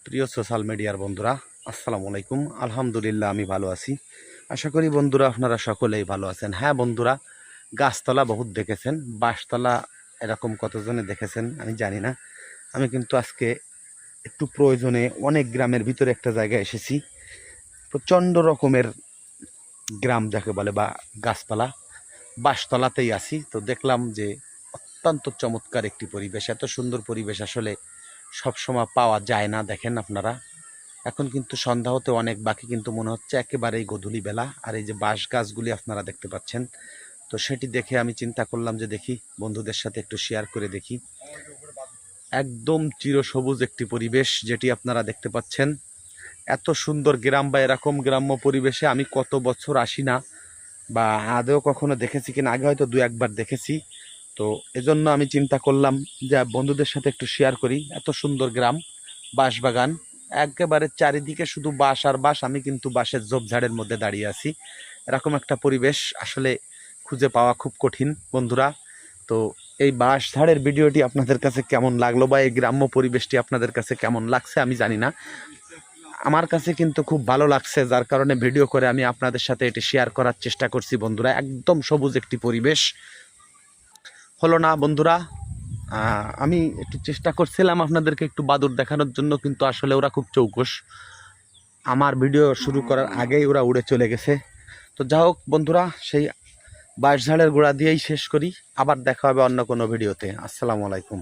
প্রিয় সোশ্যাল মিডিয়ার বন্ধুরা, আসসালামু আলাইকুম। আলহামদুলিল্লাহ আমি ভালো আছি। আশা করি বন্ধুরা আপনারা সকলেই ভালো আছেন। হ্যাঁ বন্ধুরা, গাছতলা বহুত দেখেছেন, বাঁশতলা এরকম কতজনে দেখেছেন আমি জানি না। আমি কিন্তু আজকে একটু প্রয়োজনে অনেক গ্রামের ভিতরে একটা জায়গায় এসেছি। প্রচণ্ড রকমের গ্রাম যাকে বলে বা গাছপালা, বাঁশতলাতেই আছি। তো দেখলাম যে অত্যন্ত চমৎকার একটি পরিবেশ, এত সুন্দর পরিবেশ আসলে সবসময় পাওয়া যায় না। দেখেন আপনারা, এখন কিন্তু সন্ধ্যা হতে অনেক বাকি, কিন্তু মনে হচ্ছে একেবারেই গধূলি বেলা। আর এই যে বাঁশ গাছগুলি আপনারা দেখতে পাচ্ছেন, তো সেটি দেখে আমি চিন্তা করলাম যে দেখি বন্ধুদের সাথে একটু শেয়ার করে দেখি। একদম চিরসবুজ একটি পরিবেশ যেটি আপনারা দেখতে পাচ্ছেন। এত সুন্দর গ্রাম বা এরকম গ্রাম্য পরিবেশে আমি কত বছর আসি না, বা আদেও কখনো দেখেছি কিনা, আগে হয়তো দু একবার দেখেছি। তো এজন্য আমি চিন্তা করলাম যে বন্ধুদের সাথে একটু শেয়ার করি। এত সুন্দর গ্রাম, বাঁশবাগান, একেবারে চারিদিকে শুধু বাঁশ আর বাঁশ। আমি কিন্তু বাঁশের ঝোপঝাড়ের মধ্যে দাঁড়িয়ে আছি। এরকম একটা পরিবেশ আসলে খুঁজে পাওয়া খুব কঠিন বন্ধুরা। তো এই বাঁশঝাড়ের ভিডিওটি আপনাদের কাছে কেমন লাগলো, বা এই গ্রাম্য পরিবেশটি আপনাদের কাছে কেমন লাগছে আমি জানি না। আমার কাছে কিন্তু খুব ভালো লাগছে, যার কারণে ভিডিও করে আমি আপনাদের সাথে এটি শেয়ার করার চেষ্টা করছি বন্ধুরা। একদম সবুজ একটি পরিবেশ, হলো না বন্ধুরা? আমি একটু চেষ্টা করছিলাম আপনাদেরকে একটু বাদুড় দেখানোর জন্য, কিন্তু আসলে ওরা খুব চৌকস। আমার ভিডিও শুরু করার আগেই ওরা উড়ে চলে গেছে। তো যা হোক বন্ধুরা, সেই বাঁশঝাড়ের গোড়া দিয়েই শেষ করি। আবার দেখা হবে অন্য কোনো ভিডিওতে। আসসালামু আলাইকুম।